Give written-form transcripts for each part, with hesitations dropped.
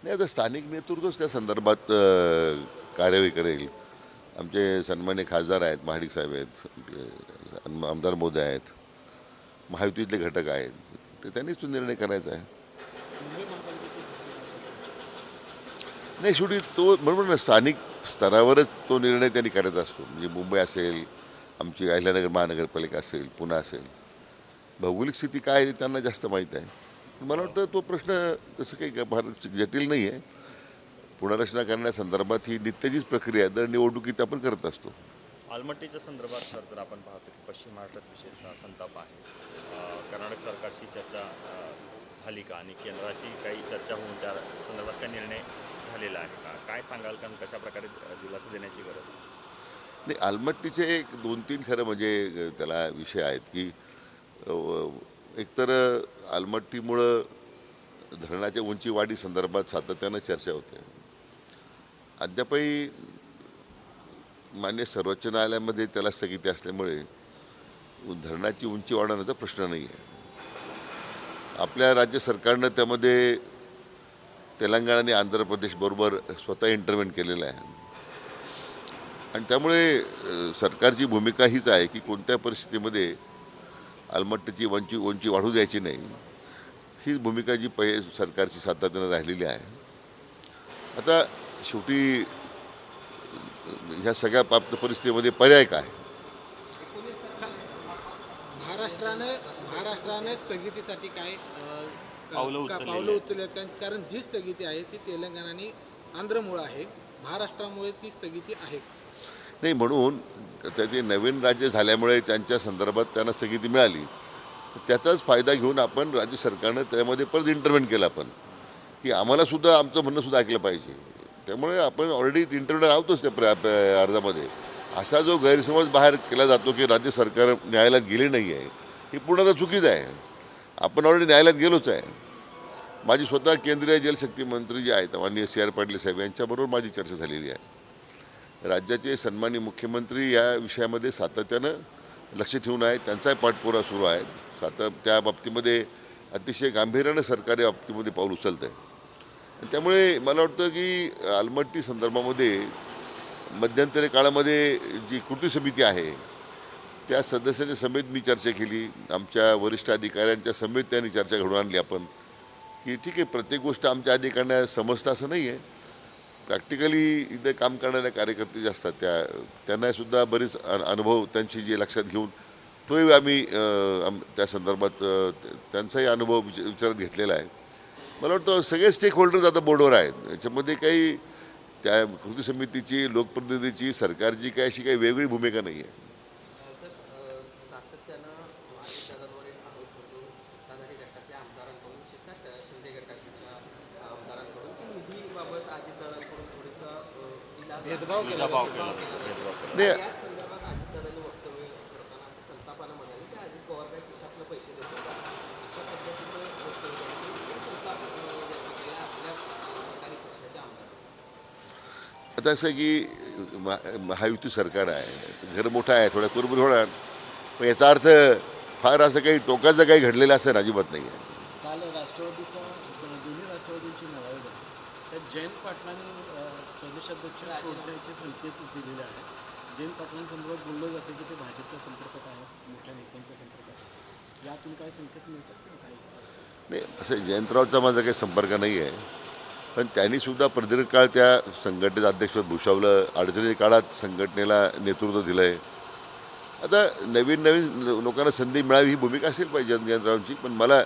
नाही, आता स्थानिक नेतृत्वच त्या संदर्भात कार्यवाही करेल. आमचे सन्मान्य खासदार आहेत, महाडिक साहेब आहेत, आपले आमदार महोदय आहेत, महायुतीतले घटक आहेत, तर त्यांनीच तो निर्णय करायचा आहे. मुंबई महापालिकेची घोषणा काय असेल तुमची? नाही, शेवटी तो बरोबर ना, स्थानिक स्तरावरच तो निर्णय त्यांनी करायचा असतो. म्हणजे मुंबई असेल, आमची अहिल्यानगर महानगरपालिका असेल, पुणे असेल, भौगोलिक स्थिती काय आहे ते त्यांना जास्त माहीत आहे. मला वाटतं तो प्रश्न तसं काही फार जटिल नाही आहे. पुनर्रचना करण्यासंदर्भात ही नित्याचीच प्रक्रिया आहे. दर निवडणुकीत आपण करत असतो. आलमट्टीच्या संदर्भात सर तर आपण पाहतो की पश्चिम महाराष्ट्रात विशेषतः संताप आहे. कर्नाटक सरकारशी चर्चा झाली का आणि केंद्राशी काही चर्चा होऊन त्या संदर्भात काय निर्णय झालेला आहे का? काय सांगाल, कारण कशा प्रकारे दिलासा देण्याची गरज आहे? नाही, आलमट्टीचे एक 2-3 खरं म्हणजे त्याला विषय आहेत की एकतर आलमट्टीमुळं धरणाच्या उंची वाढी संदर्भात सातत्यानं चर्चा होते. अद्यापही मान्य सर्वोच्च न्यायालयामध्ये त्याला स्थगिती असल्यामुळे धरणाची उंची वाढवण्याचा प्रश्न नाही आहे. आपल्या राज्य सरकारनं त्यामध्ये तेलंगणा आणि आंध्र प्रदेशबरोबर स्वतः इंटरव्हेन केलेलं आहे. आणि त्यामुळे सरकारची भूमिका हीच आहे की कोणत्या परिस्थितीमध्ये आलमट्टीची उंची वाढू द्यायची नाही. हीच भूमिका जी सरकारची सातत्यानं राहिलेली आहे. आता शेवटी ह्या सगळ्या प्राप्त परिस्थितीमध्ये पर्याय काय? महाराष्ट्राने महाराष्ट्राने स्थगितीसाठी काय पावलं उचललेली पावलं आहेत. उचलली आहेत? कारण जी स्थगिती आहे ती तेलंगणा आणि आंध्रमुळे आहे. महाराष्ट्रामुळे ती स्थगिती आहे. नाही, म्हणून ते नवीन राज्य झाल्यामुळे त्यांच्या संदर्भात त्यांना स्थगिती मिळाली. त्याचाच फायदा घेऊन आपण राज्य सरकारनं त्यामध्ये परत इंटरव्हेन केलं आपण, की आम्हालासुद्धा आमचं म्हणणंसुद्धा ऐकलं पाहिजे. त्यामुळे आपण ऑलरेडी इंटरव्ह्यूनर आहोतच त्या अर्जामध्ये. असा जो गैरसमज बाहेर केला जातो की राज्य सरकार न्यायालयात गेली नाही आहे, ही पूर्णतः चुकीचं आहे. आपण ऑलरेडी न्यायालयात गेलोच आहे. माझी स्वतः केंद्रीय जलशक्ती मंत्री जे आहेत माननीय CR पाटील साहेब यांच्याबरोबर माझी चर्चा झालेली आहे. राज्याचे सन्माननीय मुख्यमंत्री या विषयामध्ये सातत्यानं लक्ष ठेवून आहेत. त्यांचाही पाठपुरावा सुरू आहे. त्या बाबतीमध्ये अतिशय गांभीर्यानं सरकार या बाबतीमध्ये पाऊल उचलत आहे. त्यामुळे मला वाटतं की आलमट्टी संदर्भामध्ये मध्यंतरी काळामध्ये जी कृती समिती आहे त्या सदस्याच्या समेत मी चर्चा केली. आमच्या वरिष्ठ अधिकाऱ्यांच्या समेत त्यांनी चर्चा घडवून आणली आपण, की ठीक आहे, प्रत्येक गोष्ट आमच्या अधिकाऱ्यांना समजतं असं नाही आहे. प्रॅक्टिकली इथे काम करणाऱ्या कार्यकर्ते जे असतात त्यांनासुद्धा बरेच अनुभव त्यांची जे लक्षात घेऊन तोही आम्ही त्या संदर्भात त्यांचाही अनुभव विचारात घेतलेला आहे. मला वाटतं सगळे स्टेक होल्डर्स आता बोर्डवर आहेत. याच्यामध्ये काही त्या कृती समितीची, लोकप्रतिनिधीची, सरकारची काही अशी काही वेगळी भूमिका नाही आहे. सातत्यानं अजितदादांवर एक आरोप होतो सत्ताधारी गटाच्या आमदारांकडून, विशेषतः शिंदे गटाच्या आमदारांकडून, की निधीबाबत अजितदादांकडून थोडंसं भेदभाव केला भेदभाव जातो. केला भेदभाव केला. नाही, या संदर्भात अजितदादांनी वक्तव्य करताना असं संतापानं म्हणाले की अजित पवार काय खिशातनं पैसे देतो का, अशा पद्धतीचं वक्तव्य आहे की संताप व्यक्त केला आपल्या सरकारी पक्षाच्या आमदारांनी. आता असं आहे की महायुती सरकार आहे, घर मोठं आहे, थोड्या कुरबुर होणार, पण याचा अर्थ फार असं काही टोकाचं काही घडलेलं असं अजिबात नाही आहे. काल राष्ट्रवादीचा दोन्ही राष्ट्रवादींची मेळावे झाले. त्यात जयंत पाटलांनी प्रदेशाध्यक्ष सोडण्याचे संकेत दिलेले आहेत. जयंत पाटलांसंदर्भात बोललं जातं की ते भाजपच्या संपर्कात आहेत, मोठ्या नेत्यांच्या संपर्कात आहेत. यातून काय संकेत मिळतात किंवा काही? नाही, असं जयंतरावचा माझा काही संपर्क नाही आहे, पण त्यांनीसुद्धा प्रदीर्घ काळ त्या संघटनेचं अध्यक्ष भूषवलं, अडचणी काळात संघटनेला नेतृत्व दिलं आहे. आता नवीन लोकांना संधी मिळावी ही भूमिका असेल पाहिजे जयंतरावांची, पण मला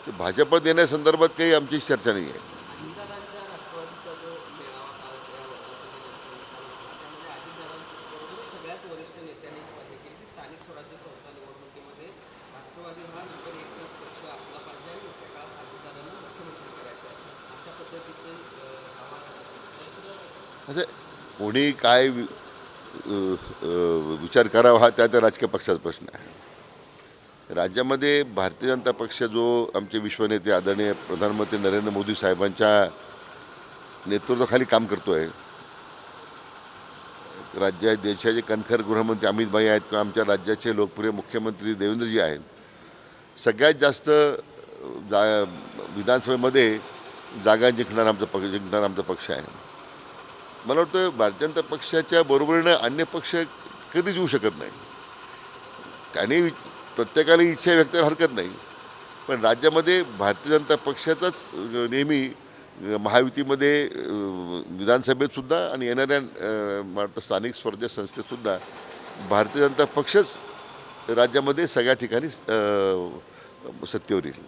ते भाजपात येण्यासंदर्भात काही आमची चर्चा नाही आहे. अजितदादांच्या राष्ट्रवादीचा जो मेळावा काल या वर्धापन दिनानिमित्त, त्यामध्ये अजितदादांबरोबर सगळ्याच वरिष्ठ नेत्यांनी हे केली की स्थानिक स्वराज्य संस्था निवडणुकीमध्ये राष्ट्रवादी हा नंबर 1चाच पक्ष असला पाहिजे आणि येत्या काळात अजितदादांना मुख्यमंत्री करायचं आहे, अशा पद्धतीचे आवाहन. असं कोणी काय विचार करावा हा त्या राजकीय पक्षाचा प्रश्न आहे. राज्यामध्ये भारतीय जनता पक्ष जो आमचे विश्वनेते आदरणीय प्रधानमंत्री नरेंद्र मोदी साहेबांच्या नेतृत्वाखाली काम करतो आहे. देशाचे कणखर गृहमंत्री अमित भाई आहेत किंवा आमच्या राज्याचे लोकप्रिय मुख्यमंत्री देवेंद्रजी आहेत. सगळ्यात जास्त विधानसभेमध्ये जागा जिंकणार आमचा पक्ष आहे. मला वाटतं भारतीय जनता पक्षाच्या बरोबरीनं अन्य पक्ष कधीच येऊ शकत नाही. त्याने प्रत्येकाला इच्छा व्यक्त करायला हरकत नाही, पण राज्यामध्ये भारतीय जनता पक्षाचाच नेहमी महायुतीमध्ये विधानसभेतसुद्धा आणि येणाऱ्या मला वाटतं स्थानिक स्वराज्य संस्थेतसुद्धा भारतीय जनता पक्षच राज्यामध्ये सगळ्या ठिकाणी सत्तेवर येईल.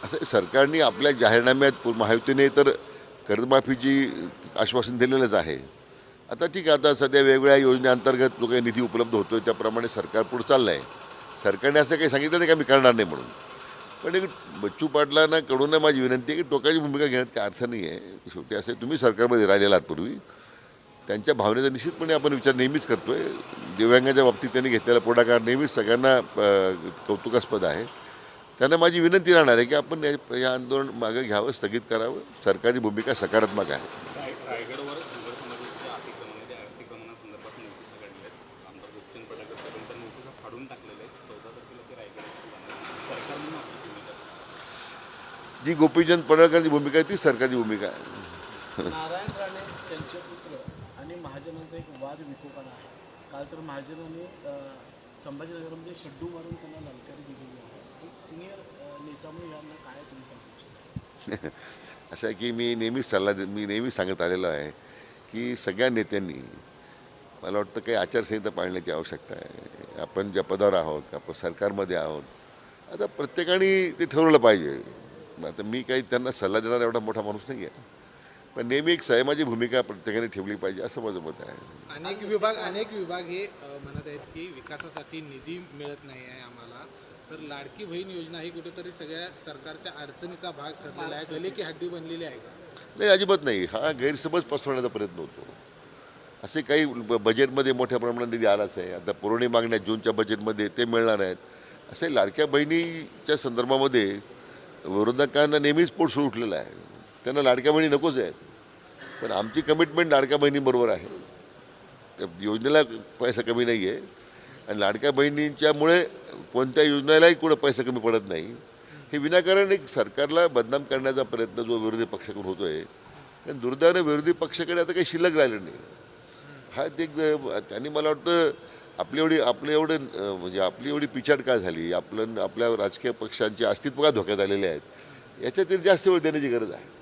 असं सरकारने आपल्या जाहीरनाम्यात महायुतीने तर कर्जमाफीची आश्वासन दिलेलंच आहे. आता ठीक आहे, आता सध्या वेगवेगळ्या योजनेअंतर्गत जो काही निधी उपलब्ध होतो आहे त्याप्रमाणे सरकार पुढे चाललं आहे. सरकारने असं काही सांगितलं नाही का मी करणार नाही म्हणून, पण एक बच्चू पाटलांना कडून माझी विनंती आहे की टोकाची भूमिका घेण्यात काही अर्थ नाही आहे. शेवटी असे तुम्ही सरकारमध्ये राहिलेला आहात पूर्वी, त्यांच्या भावनेचा निश्चितपणे आपण विचार नेहमीच करतो आहे. दिव्यांगाच्या बाबतीत त्यांनी घेतलेला पुढाकार नेहमीच सगळ्यांना कौतुकास्पद आहे. त्यांना माझी विनंती राहणार आहे की आपण या आंदोलन मागे घ्यावं, स्थगित करावं. सरकारची भूमिका सकारात्मक आहे. रायगडवर धनगर समाजाच्या अतिक्रमणासंदर्भात नोटीसा काढल्या आहेत. आमदार गोपचंद पडळकर साहेबांनी त्या नोटीसा फाडून टाकलेल्या आहेत. 14 तारखेला ते रायगडात जाणार. सरकारने आपली भूमिका जी गोपीचंद पडळकरांची भूमिका आहे ती सरकारची भूमिका आहे. नारायण राणे त्यांचे पुत्र आणि महाजनांचा एक वाद विकोपाला आहे. काल तर महाजनांनी संभाजीनगरमध्ये शड्डू मारून त्यांना ललकारी दिलेली आहे. एक सिनियर नेता म्हणून यांना काय तुम्ही सांगू शकता? असं आहे की मी नेहमीच सांगत आलेलो आहे की सगळ्या नेत्यांनी मला वाटतं काही आचारसंहिता पाळण्याची आवश्यकता आहे. आपण ज्या पदावर आहोत, आपण सरकारमध्ये आहोत, आता प्रत्येकाने ते ठरवलं पाहिजे. आता मी काही त्यांना सल्ला देणारा एवढा मोठा माणूस नाही आहे, पण नेहमी एक संयमाची भूमिका प्रत्येकाने ठेवली पाहिजे असं माझं मत आहे. अनेक विभाग हे म्हणत आहेत की विकासासाठी निधी मिळत नाही आहे आम्हाला, तर लाडकी बहीण योजना ही कुठेतरी सगळ्या सरकारच्या अडचणीचा भाग ठरलेला आहे, गले की हड्डी बनलेली आहे का? नाही, अजिबात नाही. हा गैरसमज पसरवण्याचा प्रयत्न होतो. असे काही बजेटमध्ये मोठ्या प्रमाणात निधी आलाच आहे. आता पुरवणी मागण्या जूनच्या बजेटमध्ये ते मिळणार आहेत. असे लाडक्या बहिणीच्या संदर्भामध्ये विरोधकांना नेहमीच पोट उठलेलं आहे. त्यांना लाडक्या बहिणी नकोच आहेत, पण आमची कमिटमेंट लाडक्या बहिणीबरोबर आहे. त्या योजनेला पैसा कमी नाही आहे आणि लाडक्या बहिणींच्यामुळे कोणत्या योजनेलाही कुठं पैसा कमी पडत नाही. हे विनाकारण एक सरकारला बदनाम करण्याचा प्रयत्न जो विरोधी पक्षाकडून होतो आहे, कारण दुर्दैवाने विरोधी पक्षाकडे आता काही शिल्लक राहिलं नाही. हा ते त्यांनी मला वाटतं आपली एवढी पिछाड का झाली, आपल्या राजकीय पक्षांचे अस्तित्व का धोक्यात आलेले आहेत, याच्यात जास्त वेळ देण्याची गरज आहे.